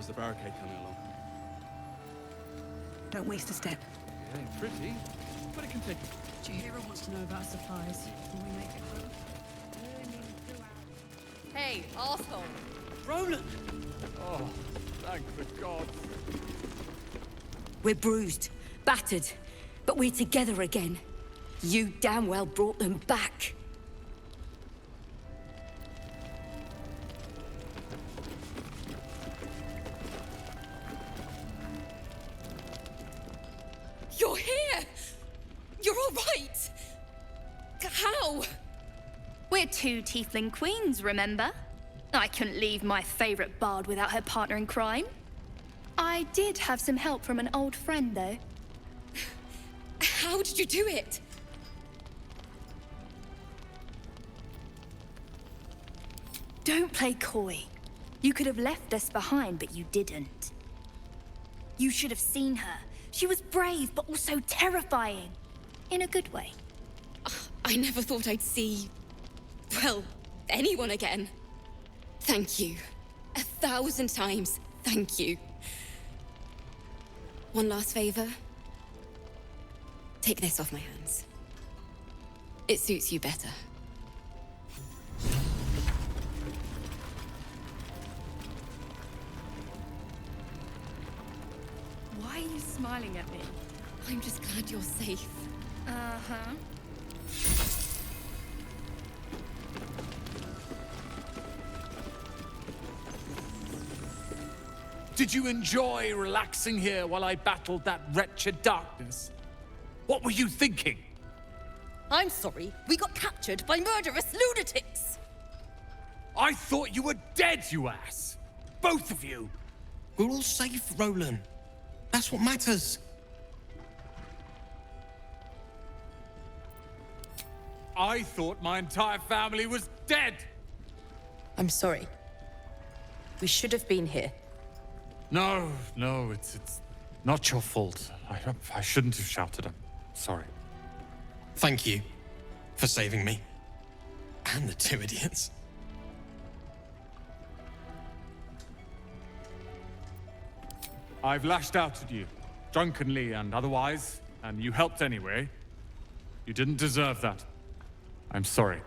How's the barricade coming along? Don't waste a step. It ain't pretty, but it can take. Gehero wants to know about supplies. Can we make it home? Hey, asshole! Roland! Oh, thank the gods. We're bruised, battered, but we're together again. You damn well brought them back. You're here! You're all right! How? We're two tiefling queens, remember? I couldn't leave my favorite bard without her partner in crime. I did have some help from an old friend, though. How did you do it? Don't play coy. You could have left us behind, but you didn't. You should have seen her. She was brave, but also terrifying. In a good way. I never thought I'd see... well, anyone again. Thank you. 1,000 times, thank you. One last favor. Take this off my hands. It suits you better. Why are you smiling at me? I'm just glad you're safe. Uh-huh. Did you enjoy relaxing here while I battled that wretched darkness? What were you thinking? I'm sorry, we got captured by murderous lunatics! I thought you were dead, you ass! Both of you! We're all safe, Roland. That's what matters. I thought my entire family was dead! I'm sorry. We should have been here. No, it's not your fault. I shouldn't have shouted. I'm sorry. Thank you for saving me. And the two idiots. I've lashed out at you, drunkenly and otherwise, and you helped anyway. You didn't deserve that. I'm sorry.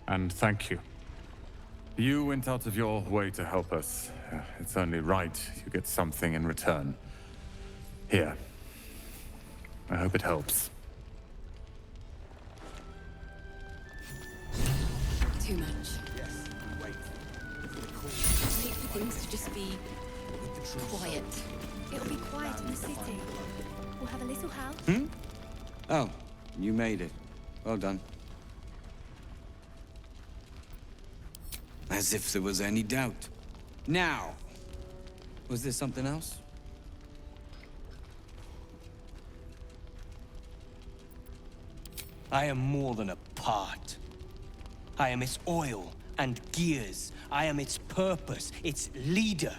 And thank you. You went out of your way to help us. It's only right you get something in return. Here. I hope it helps. Too much. Yes, wait. Wait for things to just be... quiet. It'll be quiet in the city. We'll have a little house. Oh, you made it. Well done. As if there was any doubt. Now, was there something else? I am more than a part. I am its oil and gears. I am its purpose, its leader.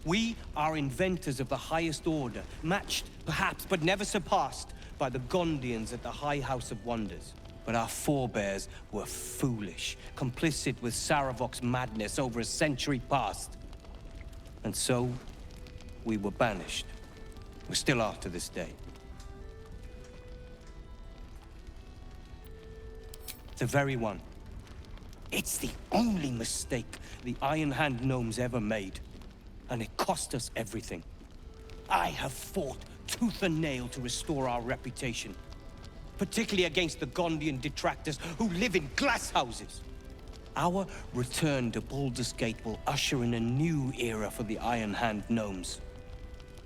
We are inventors of the highest order, matched, perhaps, but never surpassed by the Gondians at the High House of Wonders. But our forebears were foolish, complicit with Saravok's madness over a century past. And so, we were banished. We still are to this day. The very one. It's the only mistake the Iron Hand gnomes ever made. And it cost us everything. I have fought tooth and nail to restore our reputation. Particularly against the Gondian detractors who live in glass houses. Our return to Baldur's Gate will usher in a new era for the Iron Hand gnomes.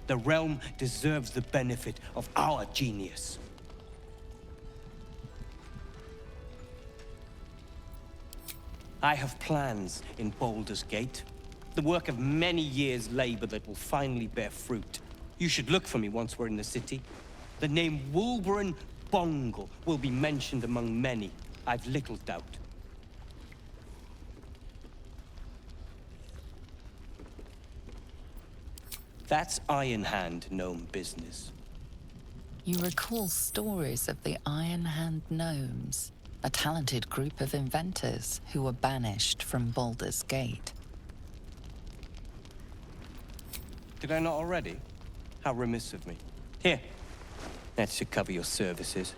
The realm deserves the benefit of our genius. I have plans in Baldur's Gate. The work of many years' labor that will finally bear fruit. You should look for me once we're in the city. The name Wolverine Bongle will be mentioned among many, I've little doubt. That's Iron Hand gnome business. You recall stories of the Iron Hand gnomes, a talented group of inventors who were banished from Baldur's Gate. Did I not already? How remiss of me. Here. That should cover your services.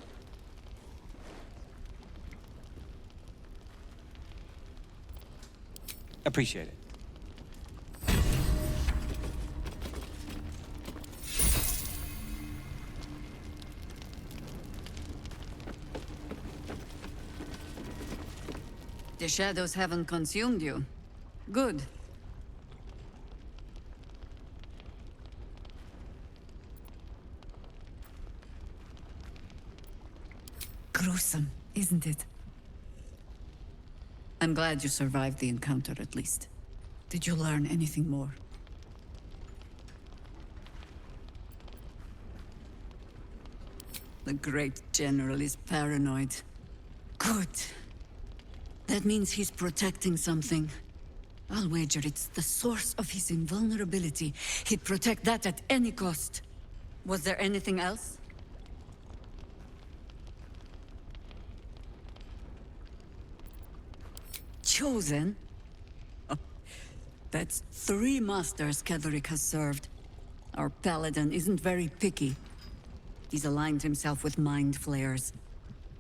Appreciate it. The shadows haven't consumed you. Good. Gruesome, isn't it? I'm glad you survived the encounter, at least. Did you learn anything more? The great general is paranoid. Good. That means he's protecting something. I'll wager it's the source of his invulnerability. He'd protect that at any cost. Was there anything else? Chosen? Oh, that's 3 masters Ketheric has served. Our paladin isn't very picky. He's aligned himself with mind flayers.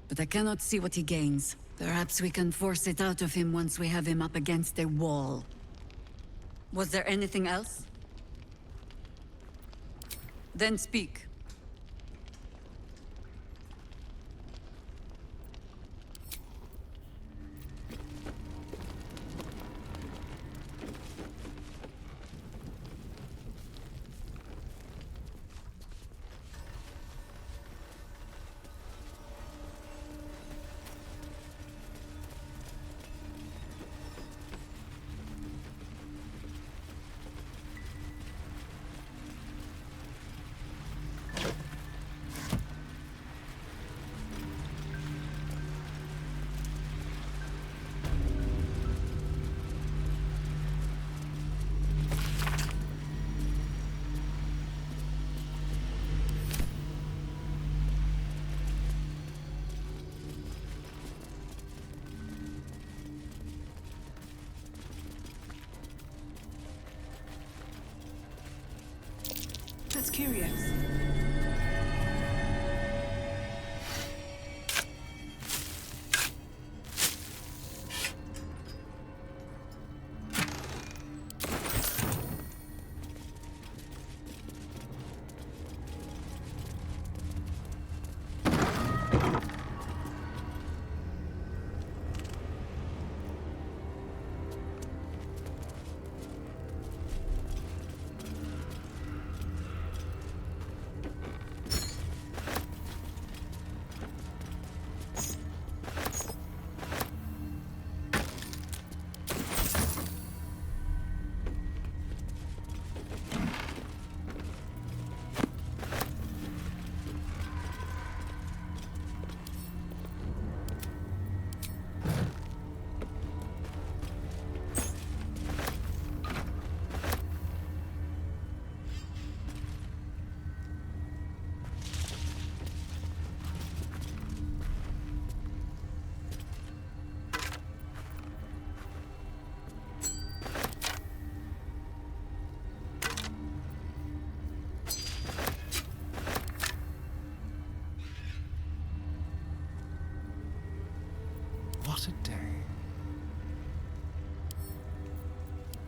But I cannot see what he gains. Perhaps we can force it out of him once we have him up against a wall. Was there anything else? Then speak. That's curious. What a day.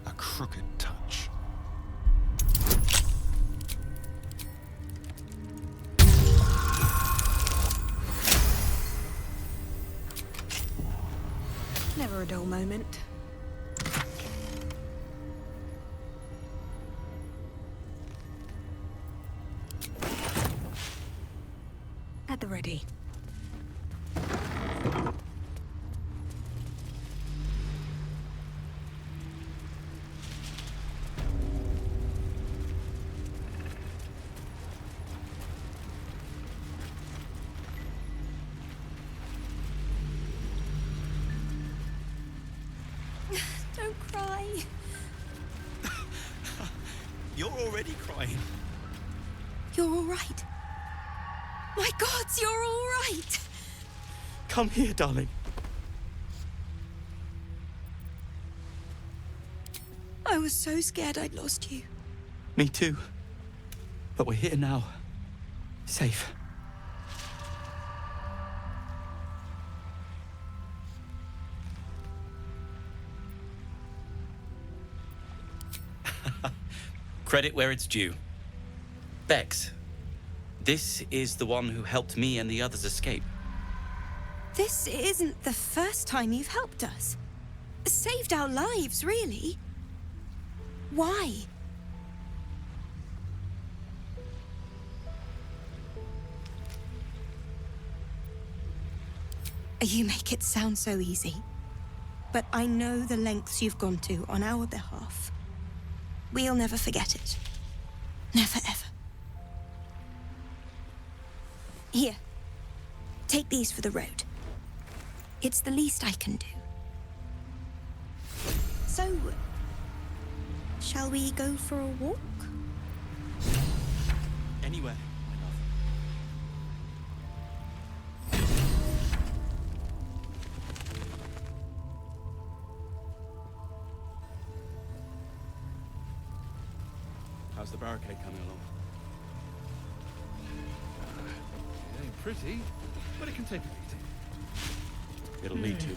A crooked touch. Never a dull moment. At the ready. Don't cry. You're already crying. You're all right. My gods, you're all right. Come here, darling. I was so scared I'd lost you. Me too. But we're here now. Safe. Credit where it's due. Bex, this is the one who helped me and the others escape. This isn't the first time you've helped us. Saved our lives, really. Why? You make it sound so easy. But I know the lengths you've gone to on our behalf. We'll never forget it. Never, ever. Here. Take these for the road. It's the least I can do. So, shall we go for a walk? Anywhere, my love. How's the barricade coming along? It ain't pretty, but it can take a beating. It'll need to.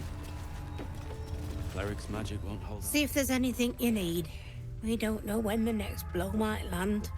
Cleric's magic won't hold up. See if there's anything you need. We don't know when the next blow might land.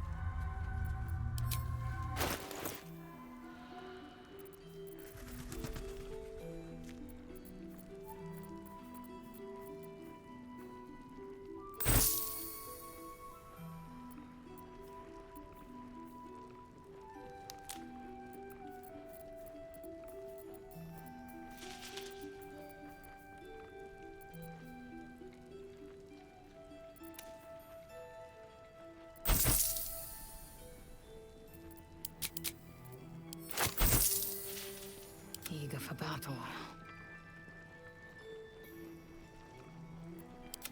Eager for battle.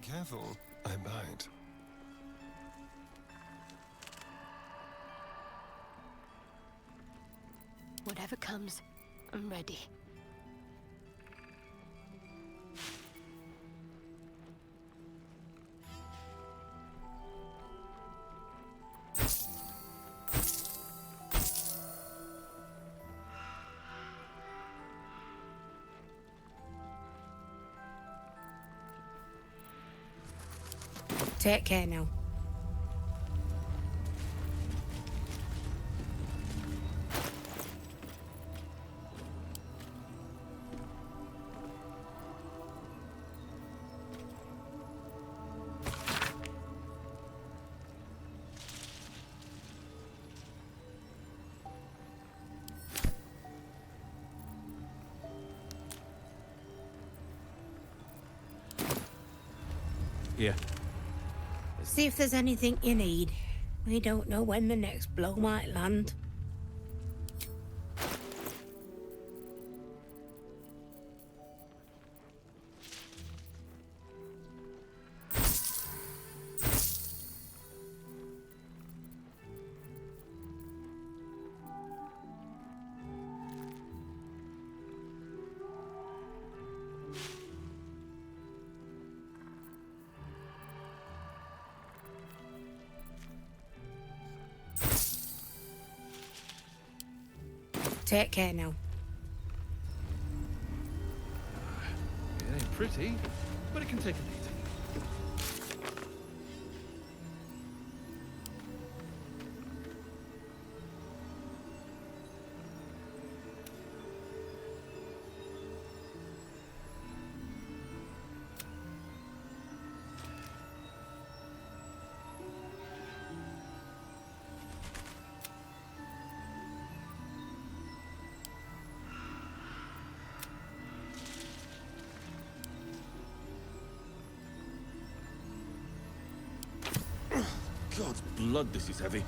Careful, I bite. Whatever comes, I'm ready. Take care now. Here. See if there's anything you need. We don't know when the next blow might land. Take care now. It ain't pretty, but it can take a beating. God's blood, this is heavy.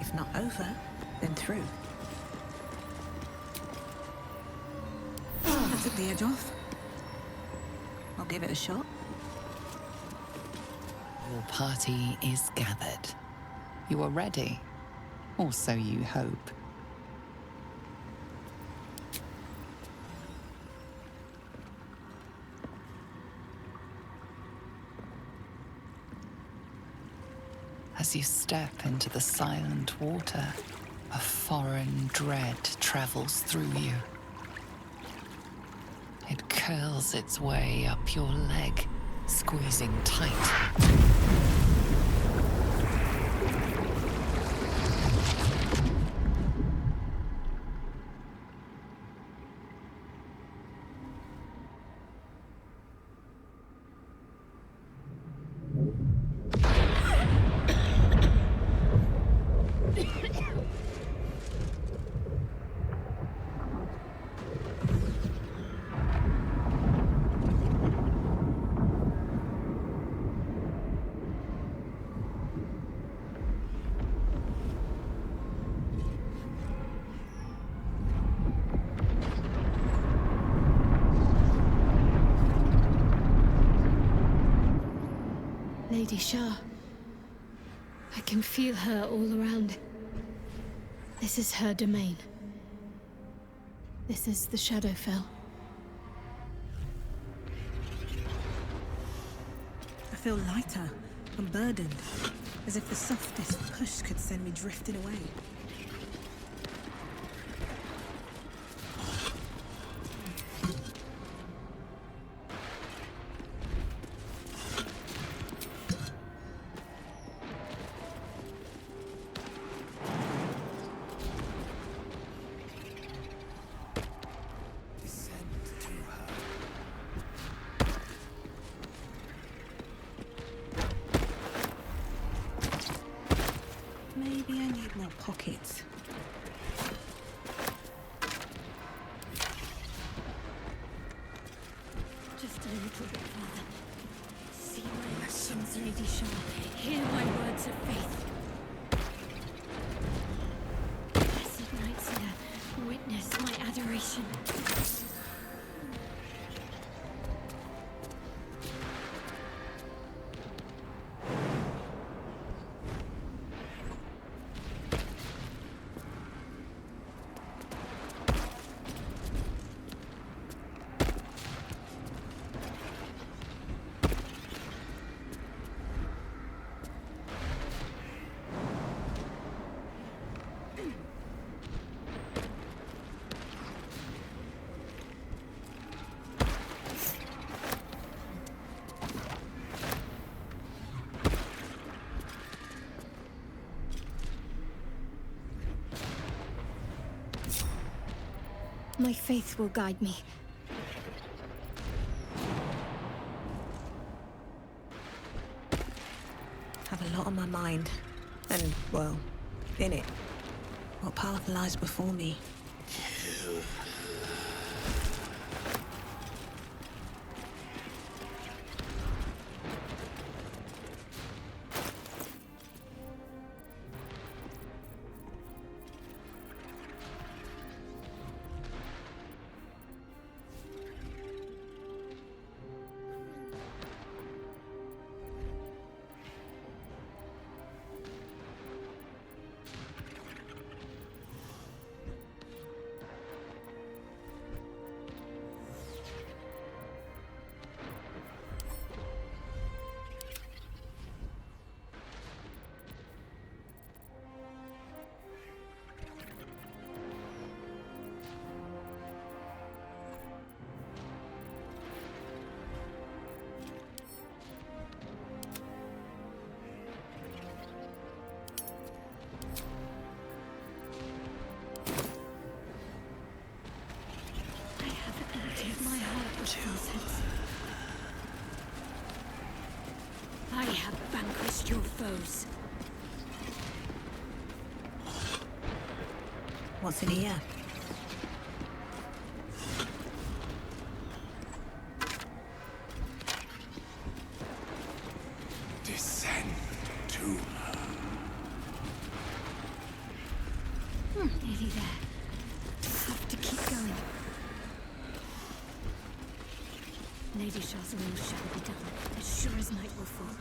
If not over, then through. That took the edge off. give it a shot. Your party is gathered. You are ready, or so you hope. As you step into the silent water, a foreign dread travels through you. It curls its way up your leg, squeezing tight. Lady Shah. I can feel her all around. This is her domain. This is the Shadowfell. I feel lighter, unburdened, as if the softest push could send me drifting away. Maybe I need more pockets. Just a little bit further. See my actions, Lady Shah. Hear my words of faith. Blessed knights here, witness my adoration. My faith will guide me. Have a lot on my mind. And, well, in it. What path lies before me? I have vanquished your foes. What's in here? Descend to her. Nearly there. Have to keep going. Lady Shah's will shall be done, as sure as night will fall.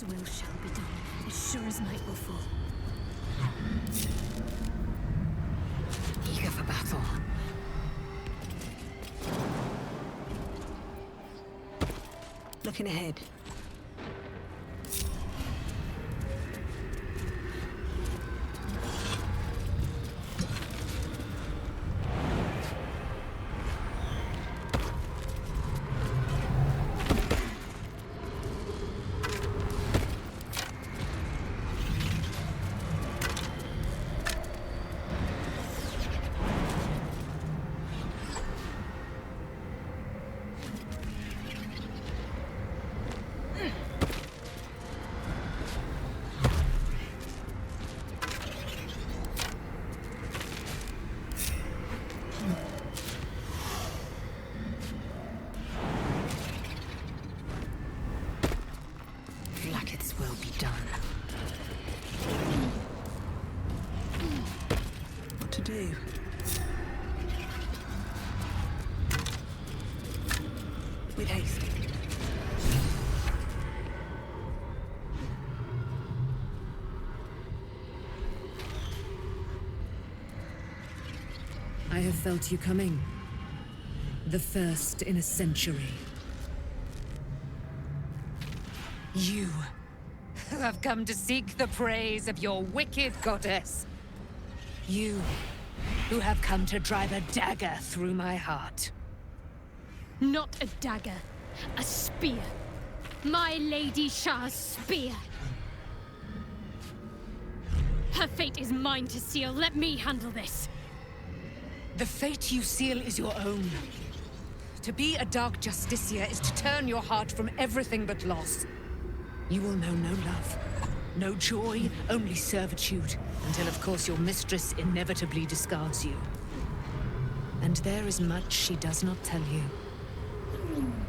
Will shall be done, as sure as night will fall. Eager for battle. Looking ahead. Will be done. What to do? With haste. I have felt you coming. The first in a century. You who have come to seek the praise of your wicked goddess. You who have come to drive a dagger through my heart. Not a dagger, a spear. My Lady Shah's spear. Her fate is mine to seal. Let me handle this. The fate you seal is your own. To be a dark justiciar is to turn your heart from everything but loss. You will know no love, no joy, only servitude, until of course your mistress inevitably discards you. And there is much she does not tell you.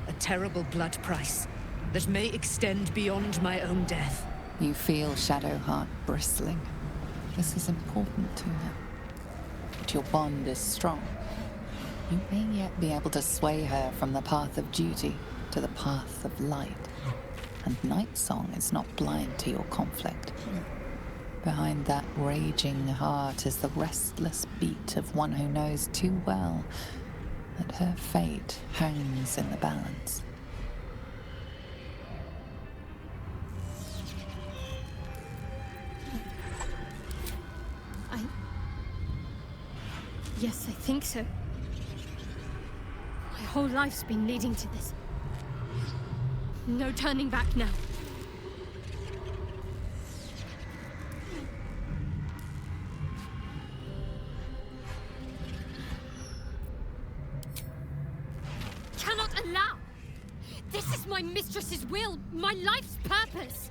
A terrible blood price that may extend beyond my own death. You feel Shadowheart bristling. This is important to her. But your bond is strong. You may yet be able to sway her from the path of duty to the path of light. And Night Song is not blind to your conflict. Behind that raging heart is the restless beat of one who knows too well that her fate hangs in the balance. Yes, I think so. My whole life's been leading to this. No turning back now. Cannot allow! This is my mistress's will, my life's purpose!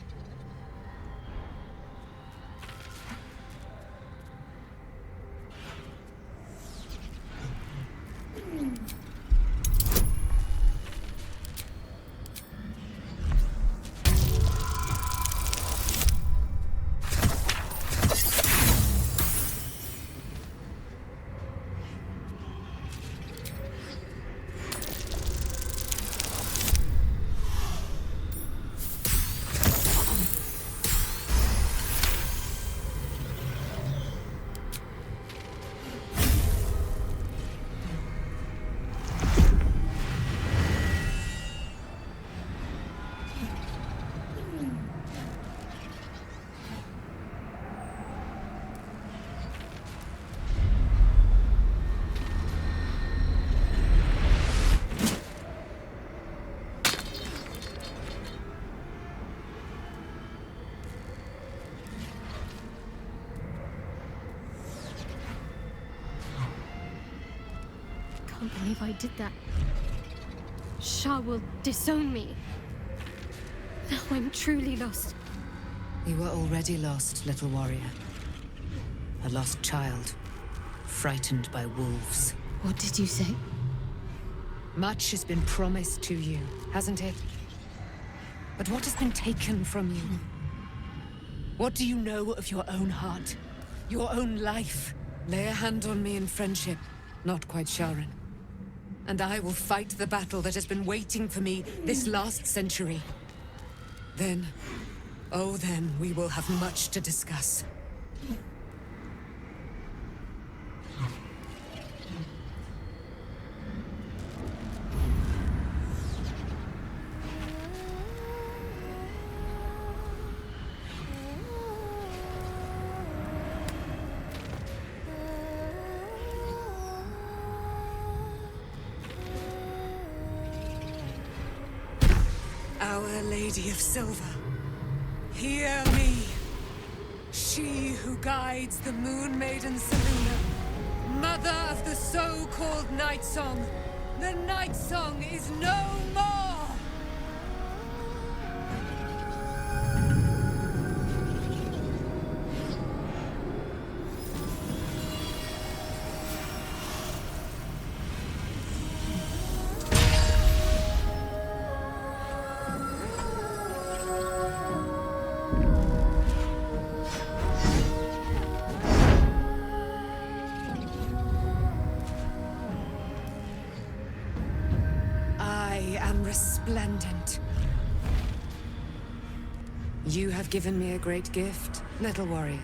I can't believe I did that. Shah will disown me. Now I'm truly lost. You were already lost, little warrior. A lost child, frightened by wolves. What did you say? Much has been promised to you, hasn't it? But what has been taken from you? What do you know of your own heart? Your own life? Lay a hand on me in friendship, not quite Sharon. And I will fight the battle that has been waiting for me this last century. Then, oh then, we will have much to discuss. Our Lady of Silver, hear me. She who guides the Moon Maiden Selena, mother of the so-called Night Song. The Night Song is no more! Resplendent. You have given me a great gift, little warrior.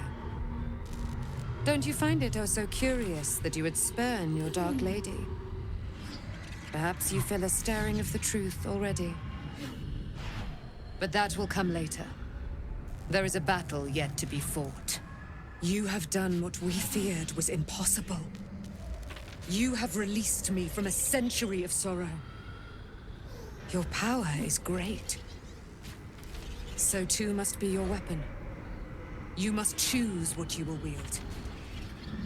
Don't you find it oh so curious that you would spurn your dark lady? Perhaps you feel a stirring of the truth already. But that will come later. There is a battle yet to be fought. You have done what we feared was impossible. You have released me from a century of sorrow. Your power is great. So too must be your weapon. You must choose what you will wield.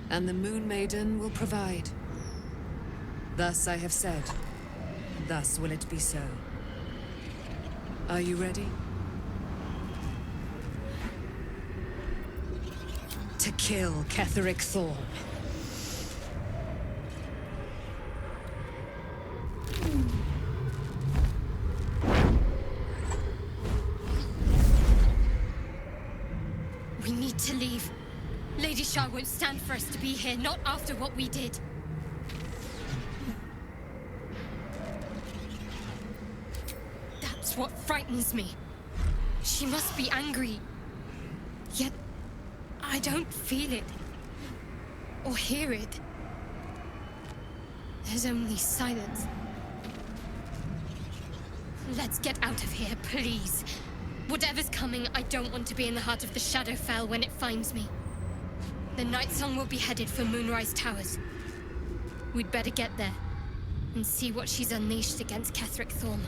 And the Moon Maiden will provide. Thus I have said. Thus will it be so. Are you ready? To kill Ketheric Thorn. We need to leave. Lady Shah won't stand for us to be here, not after what we did. That's what frightens me. She must be angry. Yet, I don't feel it. Or hear it. There's only silence. Let's get out of here, please. Whatever's coming, I don't want to be in the heart of the Shadowfell when it finds me. The Night Song will be headed for Moonrise Towers. We'd better get there and see what she's unleashed against Ketheric Thorn.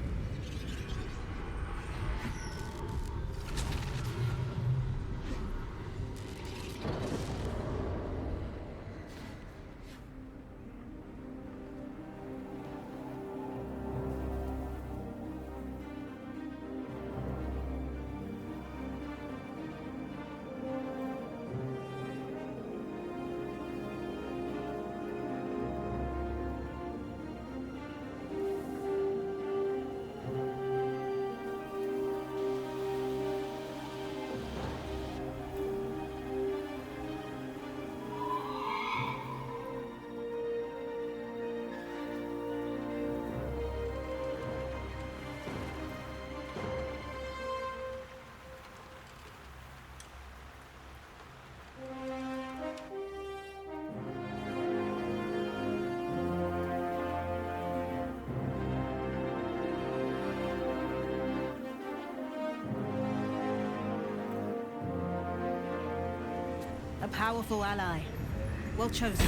A powerful ally. Well chosen.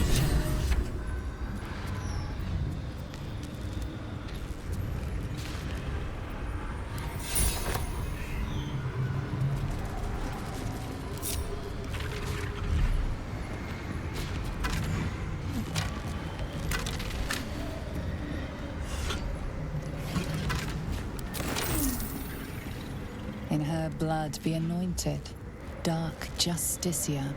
In her blood be anointed. dark justiciar.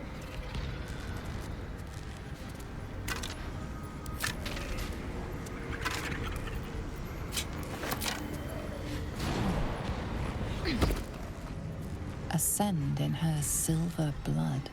Ascend in her silver blood.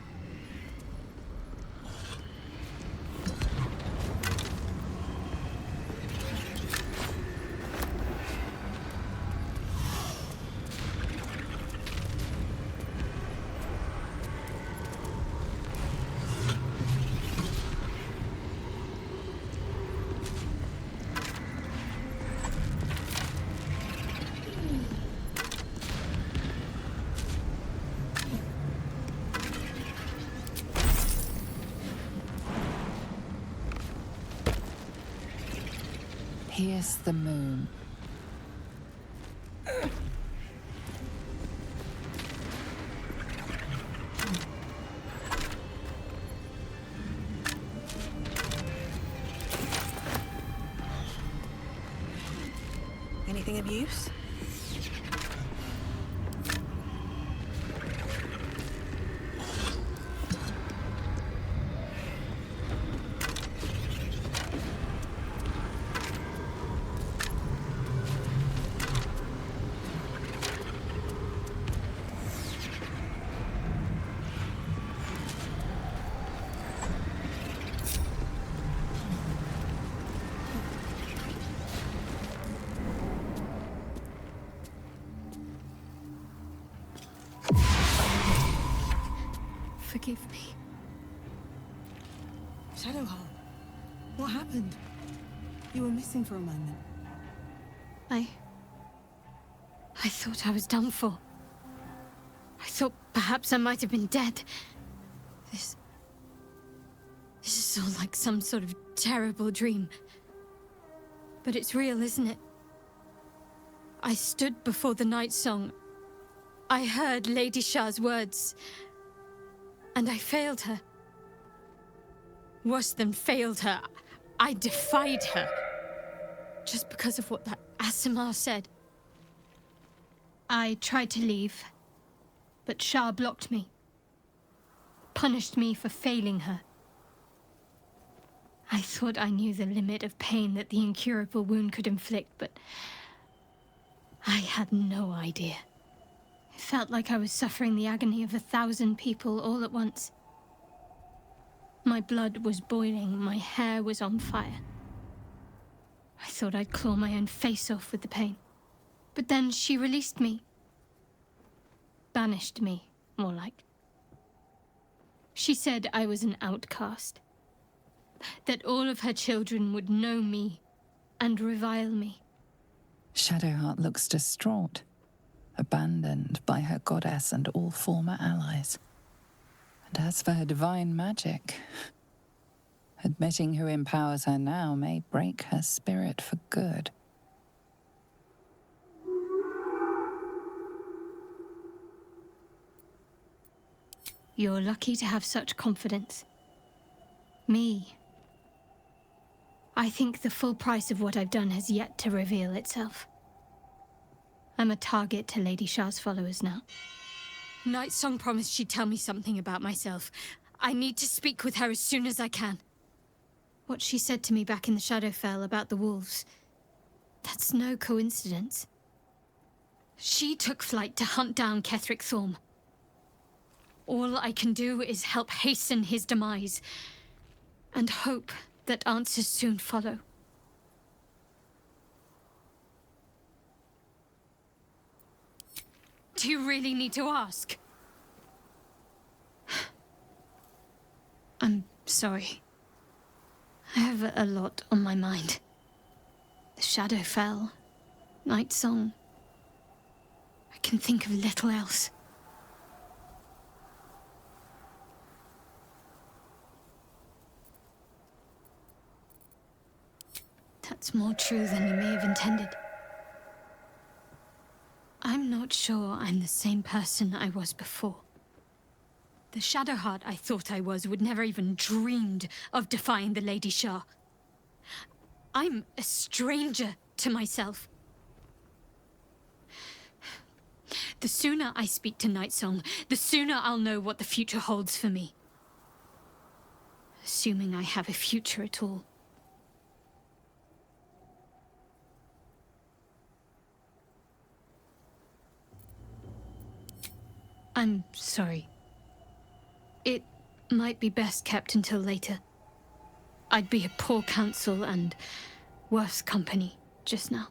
Pierce the moon. Anything of use? Forgive me. Shadowheart, what happened? You were missing for a moment. I thought I was done for. I thought perhaps I might have been dead. This is all like some sort of terrible dream. But it's real, isn't it? I stood before the night song. I heard Lady Shah's words. And I failed her. Worse than failed her, I defied her. Just because of what that Asimar said. I tried to leave, but Shah blocked me. Punished me for failing her. I thought I knew the limit of pain that the incurable wound could inflict, but I had no idea. It felt like I was suffering the agony of 1,000 people all at once. My blood was boiling, my hair was on fire. I thought I'd claw my own face off with the pain. But then she released me. Banished me, more like. She said I was an outcast. That all of her children would know me and revile me. Shadowheart looks distraught, abandoned by her goddess and all former allies. And as for her divine magic, admitting who empowers her now may break her spirit for good. You're lucky to have such confidence. Me. I think the full price of what I've done has yet to reveal itself. I'm a target to Lady Shah's followers now. Night Song promised she'd tell me something about myself. I need to speak with her as soon as I can. What she said to me back in the Shadowfell about the wolves, that's no coincidence. She took flight to hunt down Ketheric Thorm. All I can do is help hasten his demise, and hope that answers soon follow. Do you really need to ask? I'm sorry. I have a lot on my mind. The Shadowfell, Night Song. I can think of little else. That's more true than you may have intended. I'm not sure I'm the same person I was before. The Shadowheart I thought I was would never even dreamed of defying the Lady Shah. I'm a stranger to myself. The sooner I speak to Nightsong, the sooner I'll know what the future holds for me. Assuming I have a future at all. I'm sorry. It might be best kept until later. I'd be a poor counsel and worse company just now.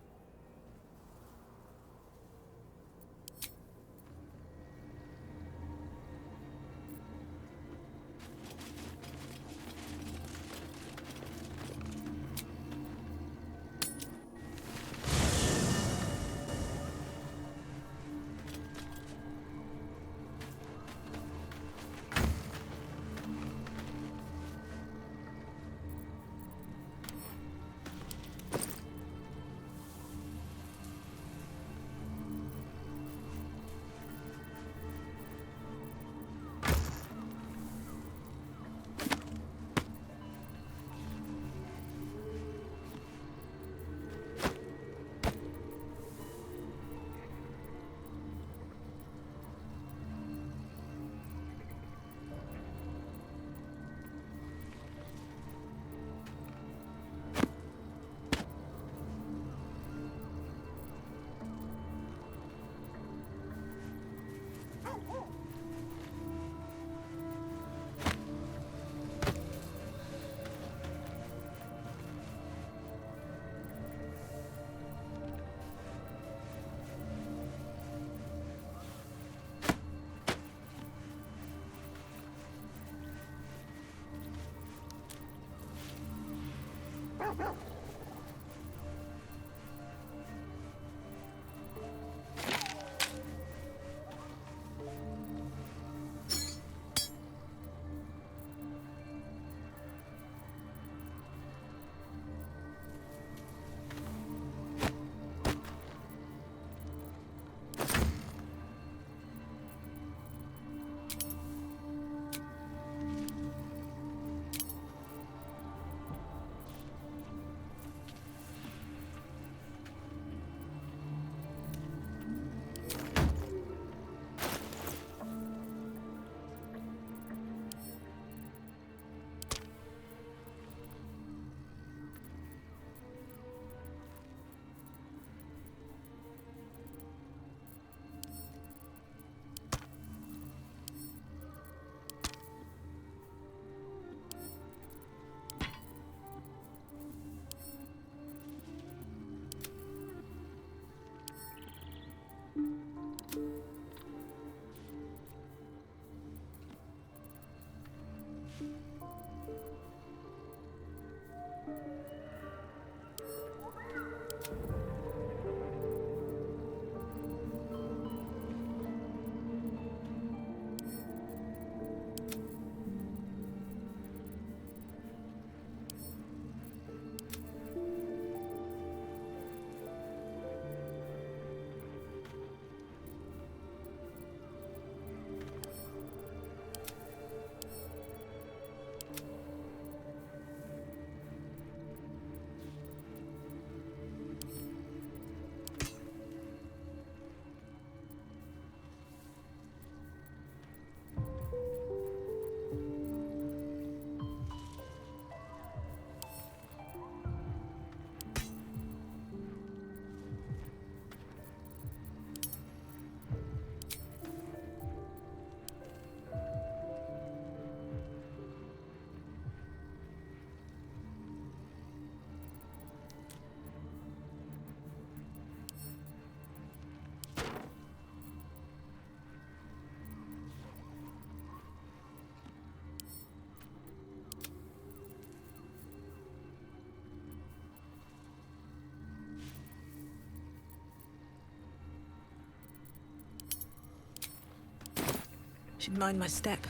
Should mind my step.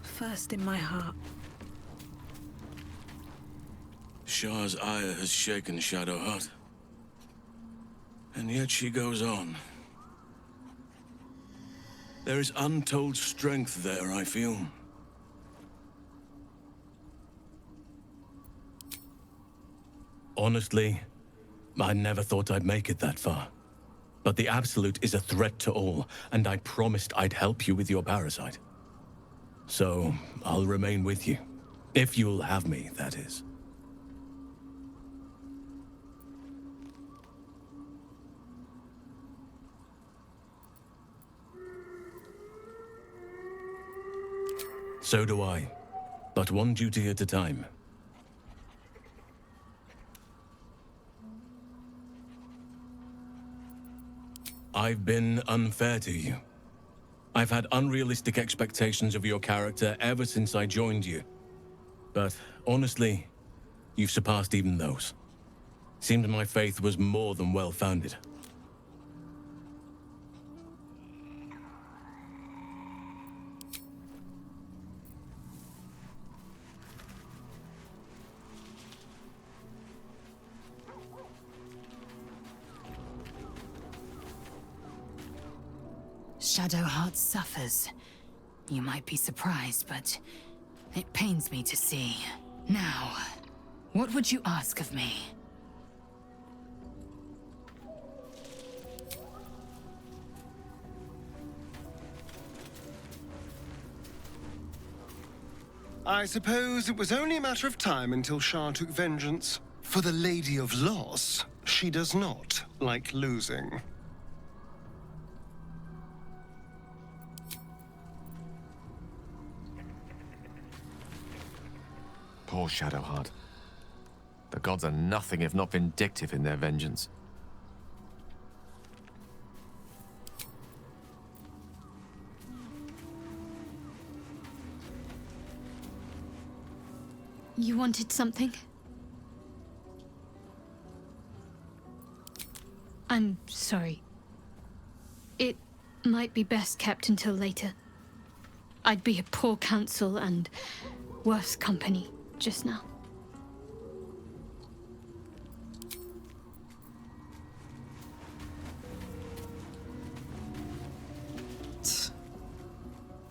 First in my heart. Shah's ire has shaken Shadowheart. And yet she goes on. There is untold strength there, I feel. Honestly, I never thought I'd make it that far. But the Absolute is a threat to all, and I promised I'd help you with your parasite. So, I'll remain with you. If you'll have me, that is. So do I. But one duty at a time. I've been unfair to you. I've had unrealistic expectations of your character ever since I joined you. But honestly, you've surpassed even those. Seemed my faith was more than well-founded. Shadowheart suffers. You might be surprised, but it pains me to see. Now, what would you ask of me? I suppose it was only a matter of time until Shah took vengeance. For the Lady of Loss, she does not like losing. Poor Shadowheart. The gods are nothing if not vindictive in their vengeance. You wanted something? I'm sorry. It might be best kept until later. I'd be a poor counsel and worse company just now.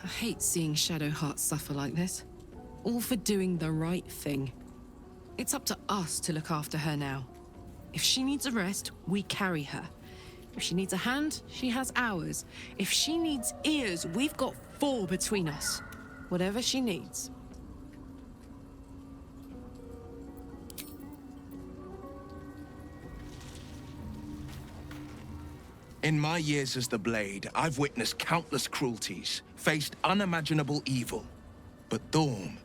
I hate seeing Shadowheart suffer like this. All for doing the right thing. It's up to us to look after her now. If she needs a rest, we carry her. If she needs a hand, she has ours. If she needs ears, we've got 4 between us. Whatever she needs. In my years as the Blade, I've witnessed countless cruelties, faced unimaginable evil. But Thorm,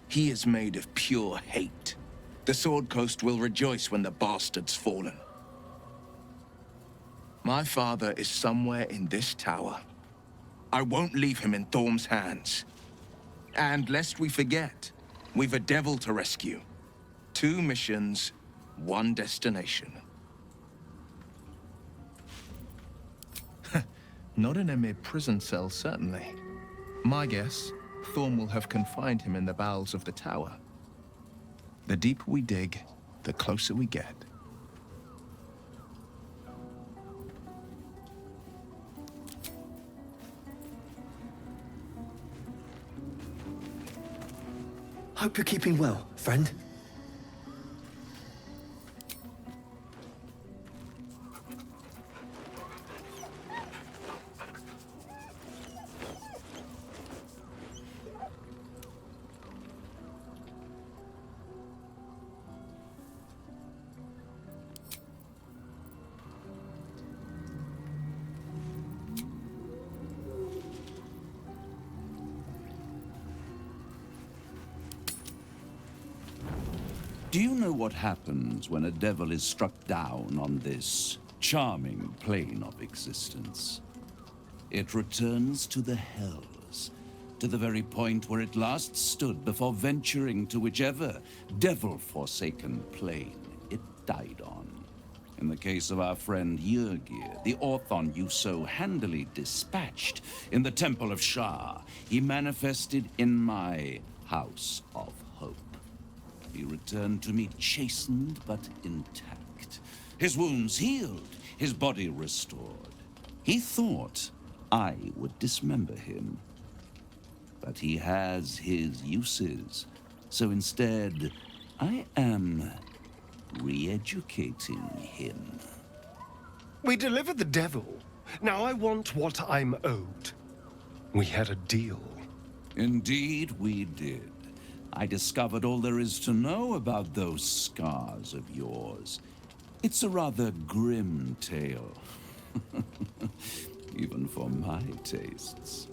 he is made of pure hate. The Sword Coast will rejoice when the bastard's fallen. My father is somewhere in this tower. I won't leave him in Thorm's hands. And lest we forget, we've a devil to rescue. 2 missions, 1 destination. Not in a mere prison cell, certainly. My guess, Thorm will have confined him in the bowels of the tower. The deeper we dig, the closer we get. Hope you're keeping well, friend. Do you know what happens when a devil is struck down on this charming plane of existence? It returns to the hells, to the very point where it last stood before venturing to whichever devil-forsaken plane it died on. In the case of our friend Yrgir, the Orthon you so handily dispatched in the Temple of Shah, he manifested in my House of Hope. He returned to me chastened but intact. His wounds healed, his body restored. He thought I would dismember him. But he has his uses. So instead, I am re-educating him. We delivered the devil. Now I want what I'm owed. We had a deal. Indeed, we did. I discovered all there is to know about those scars of yours. It's a rather grim tale. Even for my tastes.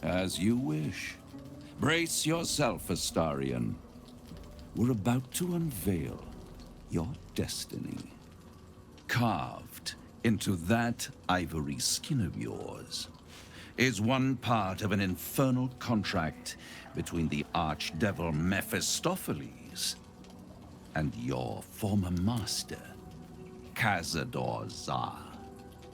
As you wish. Brace yourself, Astarion. We're about to unveil your destiny. Carved into that ivory skin of yours is one part of an infernal contract between the archdevil Mephistopheles and your former master, Cazador Za.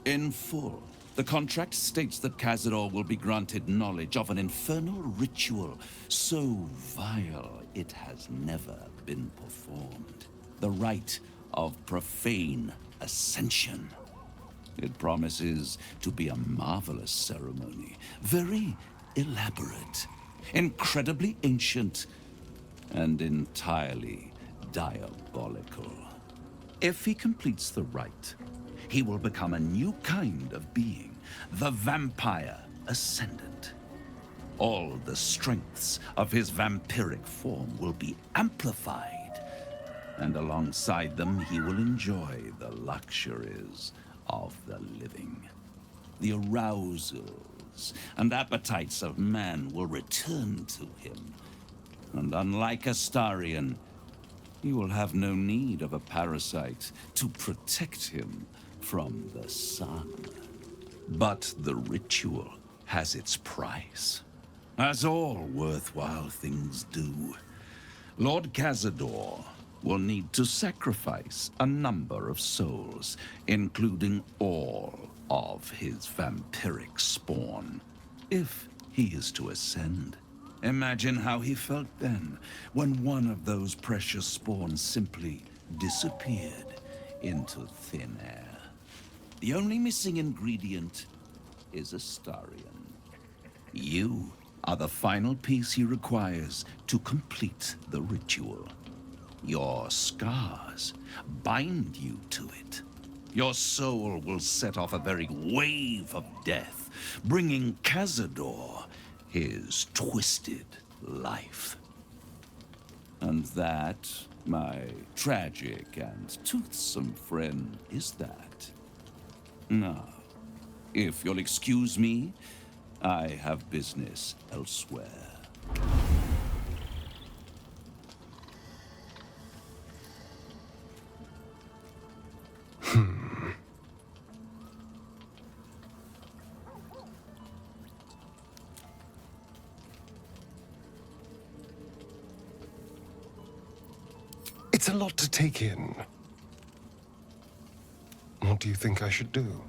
In full, the contract states that Cazador will be granted knowledge of an infernal ritual so vile it has never been performed. The rite of profane ascension. It promises to be a marvelous ceremony, very elaborate, incredibly ancient, and entirely diabolical. If he completes the rite, he will become a new kind of being, the Vampire Ascendant. All the strengths of his vampiric form will be amplified, and alongside them he will enjoy the luxuries of the living. The arousals and appetites of man will return to him, and unlike Astarion, he will have no need of a parasite to protect him from the sun. But the ritual has its price, as all worthwhile things do. Lord Cazador will need to sacrifice a number of souls, including all of his vampiric spawn, if he is to ascend. Imagine how he felt then, when one of those precious spawns simply disappeared into thin air. The only missing ingredient is Astarion. You are the final piece he requires to complete the ritual. Your scars bind you to it. Your soul will set off a very wave of death, bringing Cazador his twisted life. And that, my tragic and toothsome friend, is that. Now, if you'll excuse me, I have business elsewhere. It's a lot to take in. What do you think I should do?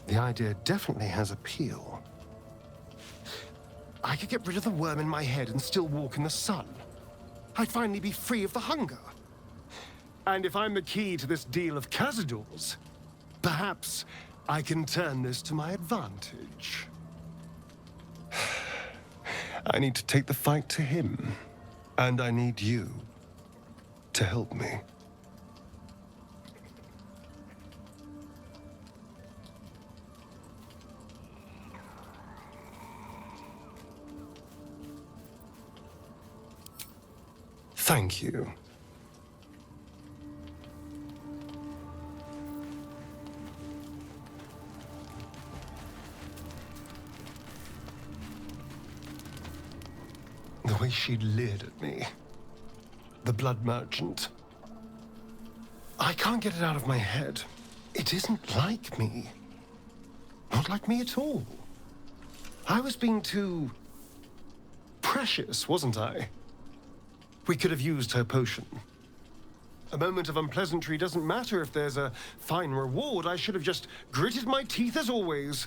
The idea definitely has appeal. I could get rid of the worm in my head and still walk in the sun. I'd finally be free of the hunger. And if I'm the key to this deal of Cazador's, perhaps I can turn this to my advantage. I need to take the fight to him, and I need you to help me. Thank you. The way she leered at me. The blood merchant. I can't get it out of my head. It isn't like me. Not like me at all. I was being too precious, wasn't I? We could have used her potion. A moment of unpleasantry doesn't matter if there's a fine reward. I should have just gritted my teeth as always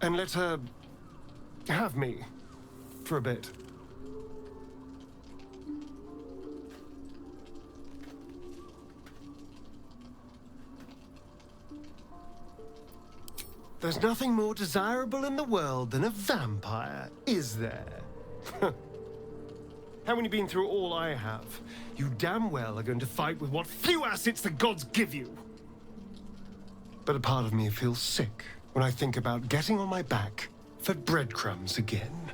and let her have me. for a bit. There's nothing more desirable in the world than a vampire, is there? Having you been through all I have, you damn well are going to fight with what few assets the gods give you. But a part of me feels sick when I think about getting on my back for breadcrumbs again.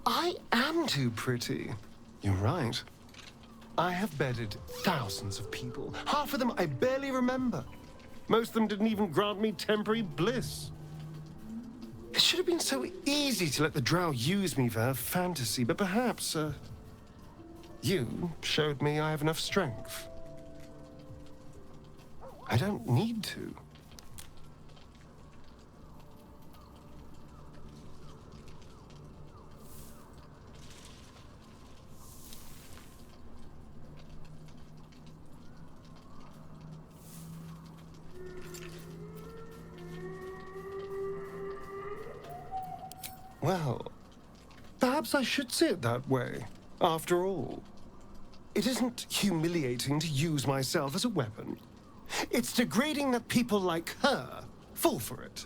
I am too pretty. You're right. I have bedded thousands of people. Half of them I barely remember. Most of them didn't even grant me temporary bliss. It should have been so easy to let the drow use me for her fantasy, but perhaps, you showed me I have enough strength. I don't need to. Well, perhaps I should see it that way, after all. It isn't humiliating to use myself as a weapon. It's degrading that people like her fall for it.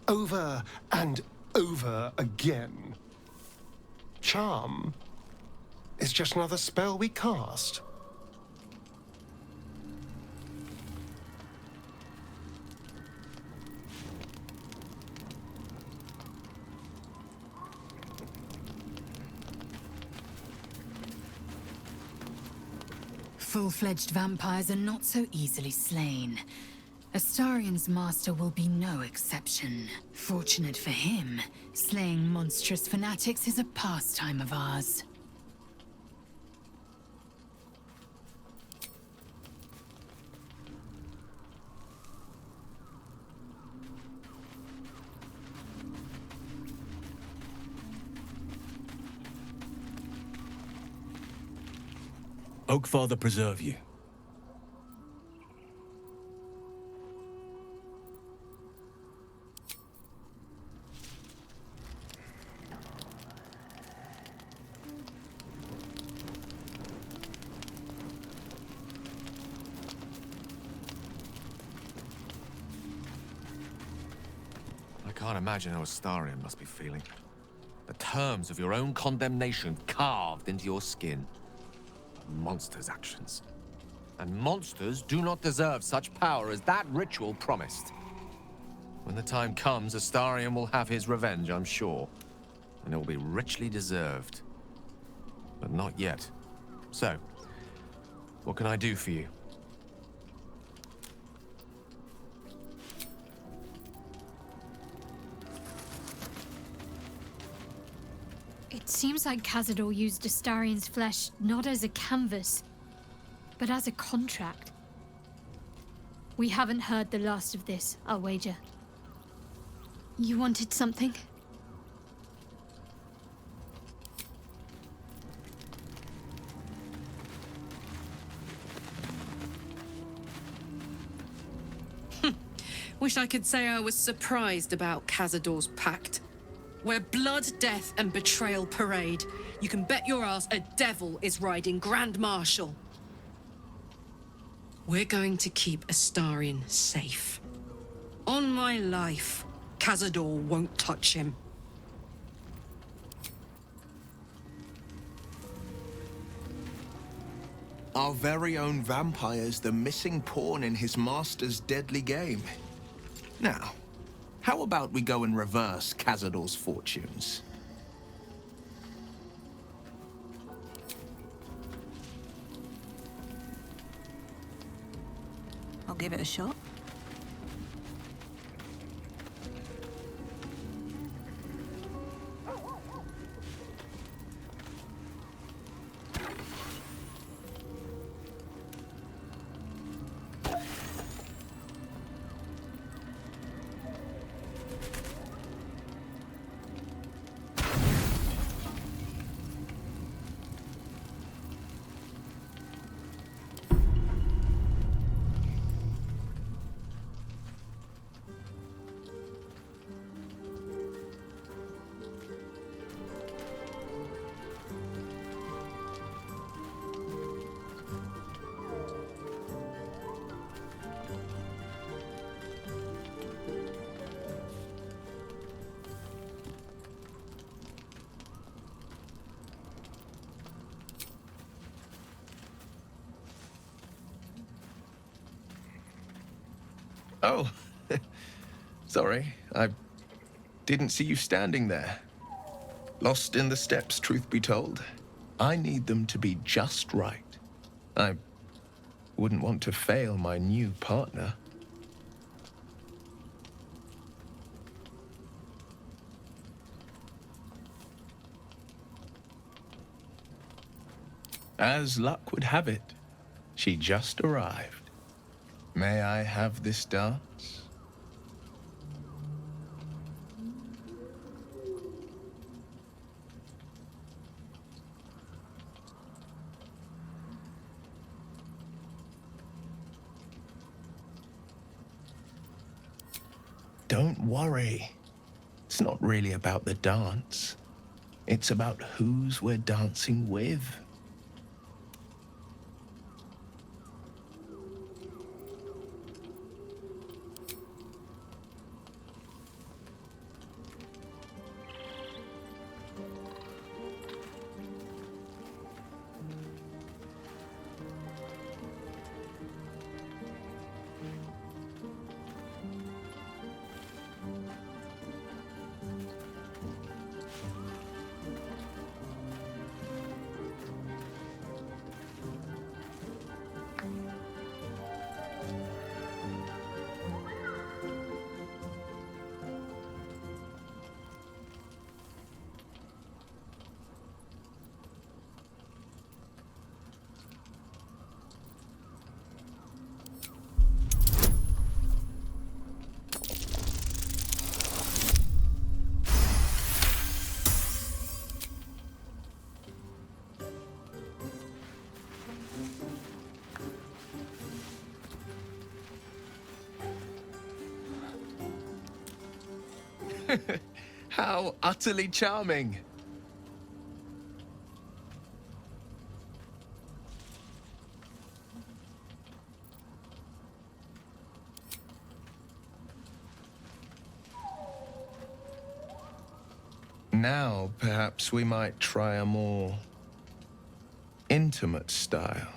Over and over again. Charm is just another spell we cast. Full-fledged vampires are not so easily slain. Astarion's master will be no exception. Fortunate for him, slaying monstrous fanatics is a pastime of ours. Oakfather preserve you. I can't imagine how Astarion must be feeling. The terms of your own condemnation carved into your skin. Monsters' actions. And monsters do not deserve such power as that ritual promised. When the time comes, Astarion will have his revenge, I'm sure. And it will be richly deserved. But not yet. So, what can I do for you? It seems like Cazador used Astarion's flesh not as a canvas, but as a contract. We haven't heard the last of this, I'll wager. You wanted something? Wish I could say I was surprised about Cazador's pact. Where blood, death, and betrayal parade, you can bet your ass a devil is riding Grand Marshal. We're going to keep Astarion safe. On my life, Cazador won't touch him. Our very own vampire's the missing pawn in his master's deadly game. Now, how about we go and reverse Cazador's fortunes? I'll give it a shot. Oh, sorry. I didn't see you standing there. Lost in the steps, truth be told. I need them to be just right. I wouldn't want to fail my new partner. As luck would have it, she just arrived. May I have this dance? Don't worry. It's not really about the dance. It's about whose we're dancing with. How utterly charming. Now, perhaps we might try a more intimate style.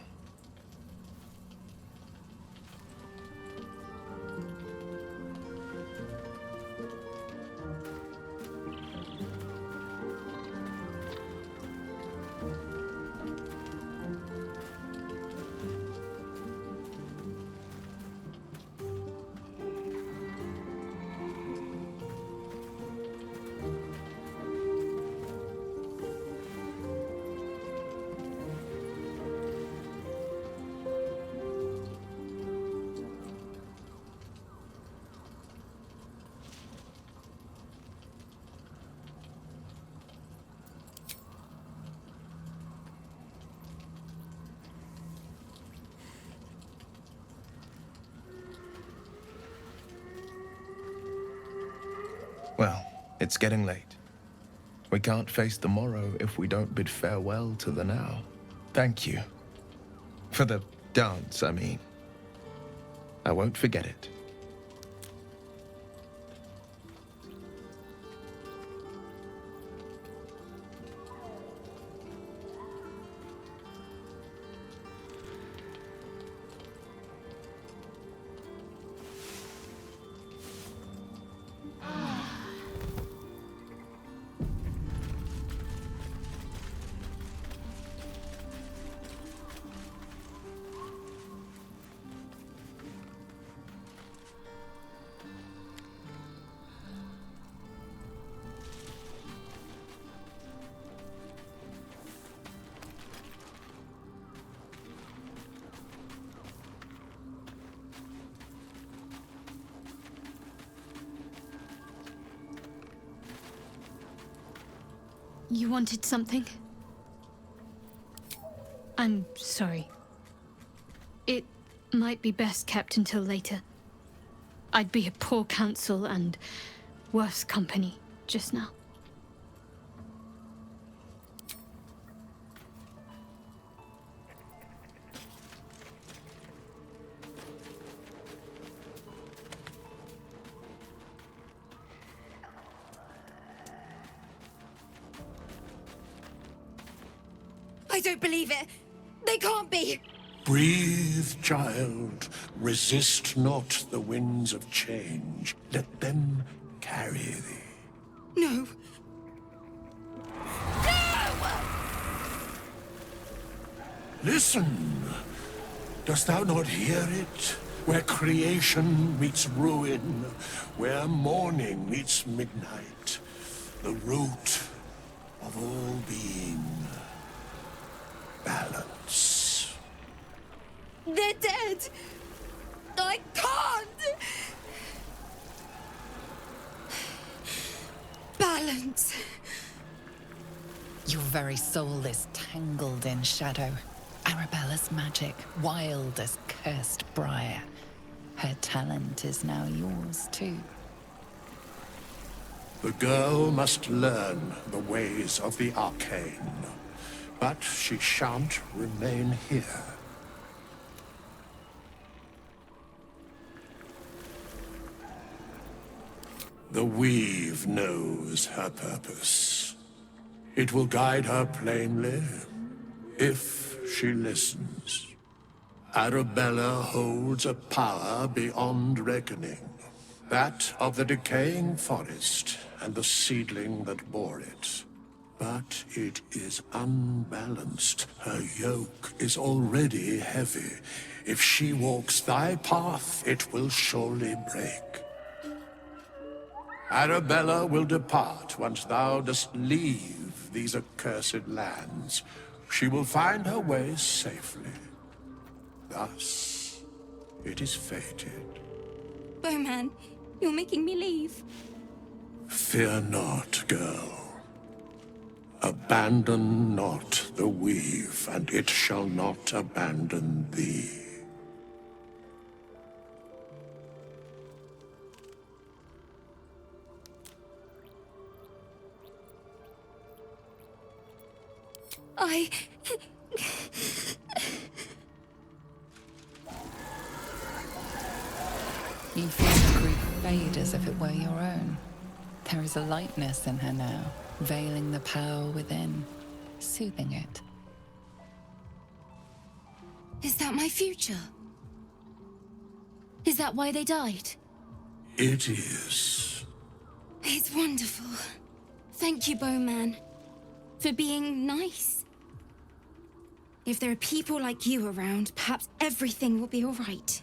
Well, it's getting late. We can't face the morrow if we don't bid farewell to the now. Thank you. For the dance, I mean. I won't forget it. You wanted something? I'm sorry. It might be best kept until later. I'd be a poor counsel and worse company just now. I don't believe it. They can't be. Breathe, child. Resist not the winds of change. Let them carry thee. No. Listen. Dost thou not hear it? Where creation meets ruin, where morning meets midnight, the root of all being. Balance. They're dead. I can't. Balance. Your very soul is tangled in shadow. Arabella's magic, wild as cursed briar. Her talent is now yours too. The girl must learn the ways of the arcane, but she shan't remain here. The weave knows her purpose. It will guide her plainly, if she listens. Arabella holds a power beyond reckoning. That of the decaying forest and the seedling that bore it. But it is unbalanced. Her yoke is already heavy. If she walks thy path, it will surely break. Arabella will depart once thou dost leave these accursed lands. She will find her way safely. Thus, it is fated. Bowman, you're making me leave. Fear not, girl. Abandon not the weave, and it shall not abandon thee. You feel the grief fade as if it were your own. There is a lightness in her now, veiling the power within, soothing it. Is that my future? Is that why they died? It is. It's wonderful. Thank you, Bowman, for being nice. If there are people like you around, perhaps everything will be all right.